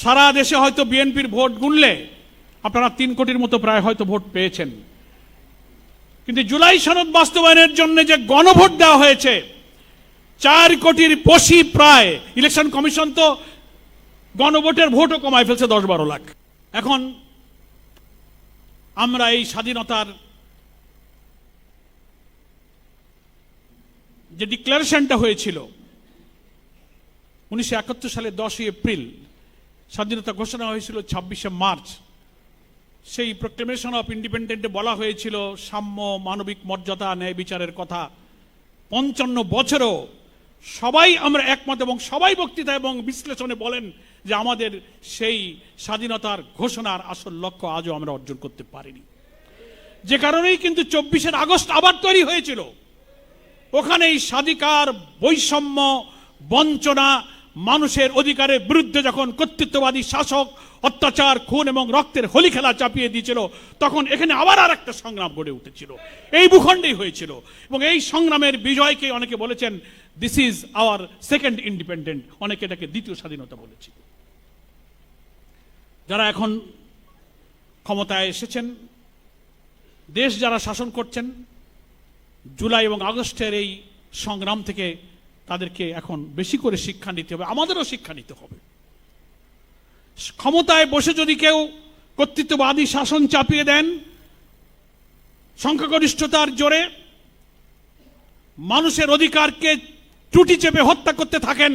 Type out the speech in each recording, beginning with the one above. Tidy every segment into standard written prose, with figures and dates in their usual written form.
সারা দেশে হয়তো বিএনপির ভোট গুনলে আপনারা 3 কোটির মতো প্রায় হয়তো ভোট পেয়েছেন, কিন্তু জুলাই সনদ বাস্তবায়নের জন্য যে গণভোট দেওয়া হয়েছে 4 কোটির বেশি প্রায়। ইলেকশন কমিশন তো গণভোটের ভোটও কমায় ফেলছে 10-12 লাখ। এখন আমরা এই স্বাধীনতার যে ডিক্লারেশনটা হয়েছিল 1971 সালে 10 এপ্রিল, স্বাধীনতা ঘোষণা হয়েছিল 26 মার্চ। সেই প্রক্লেমেশন অফ ইন্ডিপেন্ডেন্টে বলা হয়েছিল সাম্য, মানবিক মর্যাদা, ন্যায় বিচারের কথা। 55 বছরও সবাই আমরা একমত এবং সবাই বক্তৃতা এবং বিশ্লেষণে বলেন যে আমাদের সেই স্বাধীনতার ঘোষণার আসল লক্ষ্য আজও আমরা অর্জন করতে পারিনি। যে কারণেই কিন্তু 24 আগস্ট আবার তৈরি হয়েছিল। ওখানেই স্বাধিকার, বৈষম্য, বঞ্চনা, মানুষের অধিকারের বিরুদ্ধে যখন কর্তৃত্ববাদী শাসক অত্যাচার, খুন এবং রক্তের হোলি খেলা চাপিয়ে দিয়েছিল, তখন এখানে আবার আর একটা সংগ্রাম গড়ে উঠেছিল। এই ভূখণ্ডেই হয়েছিল এবং এই সংগ্রামের বিজয়কে অনেকে বলেছেন this is our second independent, অনেকে এটাকে দ্বিতীয় স্বাধীনতা বলেছে। যারা এখন ক্ষমতায় এসেছেন, দেশ যারা শাসন করছেন, জুলাই এবং আগস্টের এই সংগ্রাম থেকে তাদেরকে এখন বেশি করে শিক্ষা নিতে হবে, আমাদেরও শিক্ষা নিতে হবে। ক্ষমতায় বসে যদি কেউ কর্তৃত্ববাদী শাসন চাপিয়ে দেন, সংখ্যাগরিষ্ঠতার জোরে মানুষের অধিকারকে টুটি চেপে হত্যা করতে থাকেন,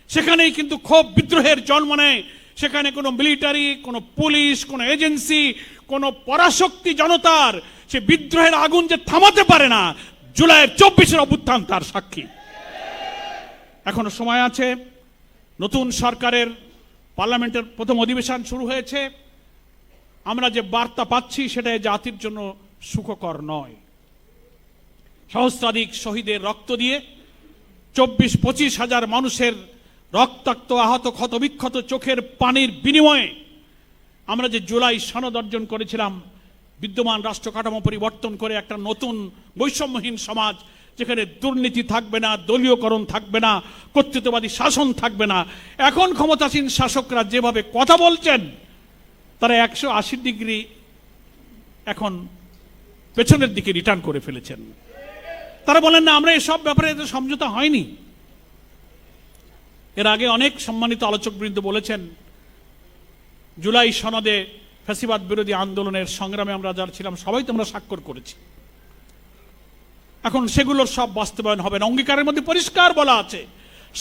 সেখানেই কিন্তু ক্ষোভ বিদ্রোহের জন্ম নেয়। সেখানে কোনো মিলিটারি, কোনো পুলিশ, কোনো এজেন্সি, কোনো পরাশক্তি জনতার সে বিদ্রোহের আগুন যে থামাতে পারে না, জুলাইয়ের 24 অভ্যুত্থান তার সাক্ষী। এখনো সময় আছে। নতুন সরকারের পার্লামেন্টের প্রথম অধিবেশন শুরু হয়েছে। আমরা যে বার্তা পাচ্ছি সেটা জাতির জন্য সুখকর নয়। সহস্রাধিক শহীদের রক্ত দিয়ে 24-25 হাজার মানুষের রক্তাক্ত, আহত, ক্ষতবিক্ষত চোখের পানির বিনিময়ে আমরা যে জুলাই সনদ অর্জন করেছিলাম, বিদ্যমান রাষ্ট্র কাঠামো পরিবর্তন করে একটা নতুন বৈষম্যহীন সমাজ, যেখানে দুর্নীতি থাকবে না, দলীয়করণ থাকবে না, কর্তৃত্ববাদী শাসন থাকবে না। এখন ক্ষমতাসীন শাসকরা যেভাবে কথা বলছেন, তারা 180 ডিগ্রি এখন পেছনের দিকে রিটার্ন করে ফেলেছেন। তারা বলেন না আমরা এসব ব্যাপারে সমঝোতা হয়নি। এর আগে অনেক সম্মানিত আলোচকবৃন্দ বলেছেন জুলাই সনদে ফ্যাসিবাদ বিরোধী আন্দোলনের সংগ্রামে আমরা যারা ছিলাম সবাই তো আমরা স্বাক্ষর করেছি। এখন সেগুলোর সব বাস্তবায়ন হবে না। অঙ্গীকারের মধ্যে পরিষ্কার বলা আছে,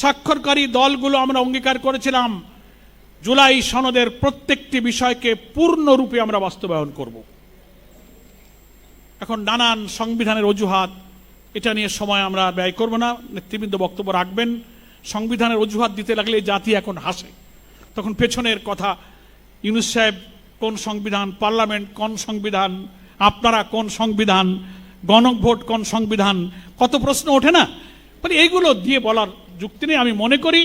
স্বাক্ষরকারী দলগুলো আমরা অঙ্গীকার করেছিলাম জুলাই সনদের প্রত্যেকটি বিষয়কে পূর্ণরূপে আমরা বাস্তবায়ন করব। এখন নানান সংবিধানের অজুহাত, এটা নিয়ে সময় আমরা ব্যয় করব না, নেতৃবৃন্দ বক্তব্য রাখবেন। সংবিধানের অজুহাত দিতে লাগলে জাতি এখন হাসে। তখন পেছনের কথা, ইউনূস সাহেব কোন সংবিধান, পার্লামেন্ট কোন সংবিধান, আপনারা কোন সংবিধান, গণভোট কোন সংবিধান, কত প্রশ্ন ওঠে না। মানে এইগুলো দিয়ে বলার যুক্তি নেই। আমি মনে করি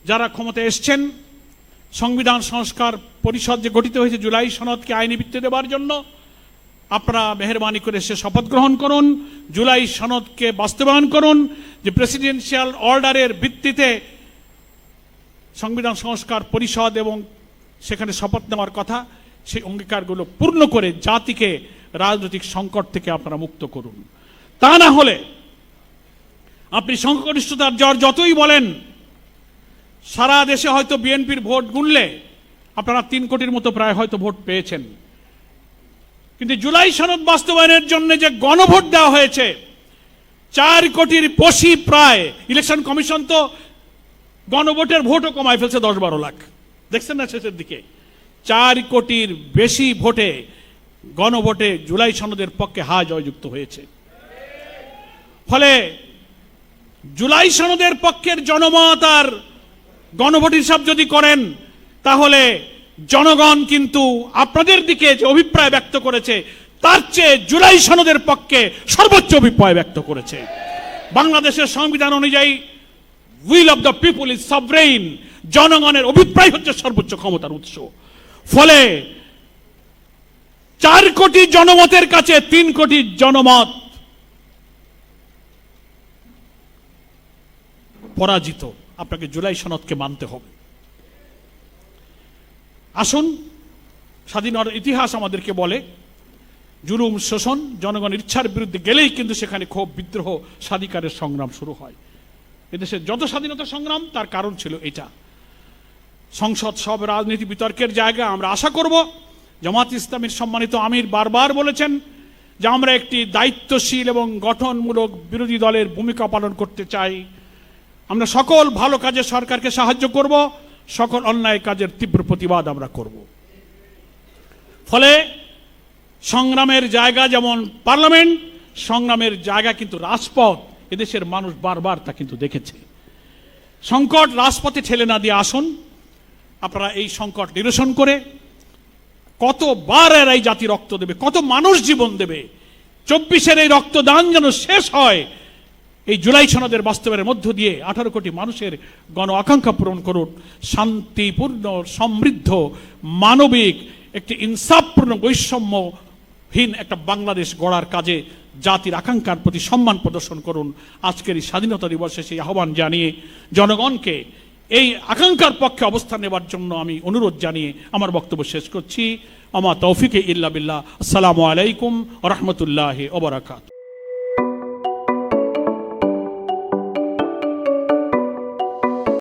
যারা ক্ষমতায় এসছেন, সংবিধান সংস্কার পরিষদ যে গঠিত হয়েছে জুলাই সনদকে আইনি ভিত্তি দেওয়ার জন্য, আপনারা মেহরবানি করে সে শপথ গ্রহণ করুন, জুলাই সনদকে বাস্তবায়ন করুন। যে প্রেসিডেন্সিয়াল অর্ডারের ভিত্তিতে সংবিধান সংস্কার পরিষদ এবং সেখানে শপথ নেওয়ার কথা, সেই অঙ্গীকারগুলো পূর্ণ করে জাতিকে রাজনৈতিক সংকট থেকে আপনারা মুক্ত করুন। তা না হলে আপনি সংখ্যাগরিষ্ঠতার জ্বর যতই বলেন, সারা দেশে হয়তো বিএনপির ভোট গুনলে আপনারা 3 কোটির মতো প্রায় হয়তো ভোট পেয়েছেন, কিন্তু জুলাই সনদ বাস্তবায়নের জন্য যে গণভোট দেওয়া হয়েছে 4 কোটির বেশি প্রায়। ইলেকশন কমিশন তো গণভোটের ভোটও কমায় ফেলছে 10-12 লাখ। দেখছেন না শেষের দিকে? 4 কোটির বেশি ভোটে, গণভোটে জুলাই সনদের পক্ষে হা জয়যুক্ত হয়েছে। ফলে জুলাই সনদের পক্ষের জনমত আর গণভোট হিসাব যদি করেন, তাহলে জনগণ কিন্তু আপনাদের দিকে যে অভিপ্রায় ব্যক্ত করেছে তার চেয়ে জুলাই সনদের পক্ষে সর্বোচ্চ অভিপ্রায় ব্যক্ত করেছে। বাংলাদেশের সংবিধান অনুযায়ী will of the people is sovereign, জনগণের অভিপ্রায় হচ্ছে সর্বোচ্চ ক্ষমতার উৎস। ফলে 4 কোটি জনমতের কাছে 3 কোটি জনমত পরাজিত। আপনাকে জুলাই সনদকে মানতে হবে। আসুন, স্বাধীনতার ইতিহাস আমাদেরকে বলে জুলুম শোষণ জনগণের ইচ্ছার বিরুদ্ধে গেলেই কিন্তু সেখানে ক্ষোভ বিদ্রোহ স্বাধিকারের সংগ্রাম শুরু হয়। এদেশের যত স্বাধীনতা সংগ্রাম তার কারণ ছিল এটা। সংসদ সব রাজনীতি বিতর্কের জায়গা। আমরা আশা করব, জামাত ইসলামের সম্মানিত আমির বারবার বলেছেন যে আমরা একটি দায়িত্বশীল এবং গঠনমূলক বিরোধী দলের ভূমিকা পালন করতে চাই। আমরা সকল ভালো কাজে সরকারকে সাহায্য করব, সকল অন্যায় কাজের তীব্র প্রতিবাদ আমরা করব। ফলে সংগ্রামের জায়গা যেমন পার্লামেন্ট, সংগ্রামের জায়গা কিন্তু রাজপথ। এদেশের মানুষ বারবার তা কিন্তু দেখেছে। সংকট রাজপথে ঠেলে না দিয়ে আসুন, আপনারা এই সংকট নিরসন করে কতবার এর এই জাতি রক্ত দেবে, কত মানুষ জীবন দেবে। 24-এর এই রক্তদান যেন শেষ হয় এই জুলাই সনদের বাস্তবের মধ্য দিয়ে। 18 কোটি মানুষের গণ আকাঙ্ক্ষা পূরণ করুন। শান্তিপূর্ণ, সমৃদ্ধ, মানবিক, একটি ইনসাফপূর্ণ, বৈষম্যহীন একটা বাংলাদেশ গড়ার কাজে জাতির আকাঙ্ক্ষার প্রতি সম্মান প্রদর্শন করুন। আজকের এই স্বাধীনতা দিবসে সেই আহ্বান জানিয়ে জনগণকে এই আকাঙ্ক্ষার পক্ষে অবস্থান নেবার জন্য আমি অনুরোধ জানিয়ে আমার বক্তব্য শেষ করছি। আমা তৌফিকে ইল্লা বিল্লাহ। আসসালামু আলাইকুম ওয়া রাহমাতুল্লাহি ওয়া বারাকাতুহু।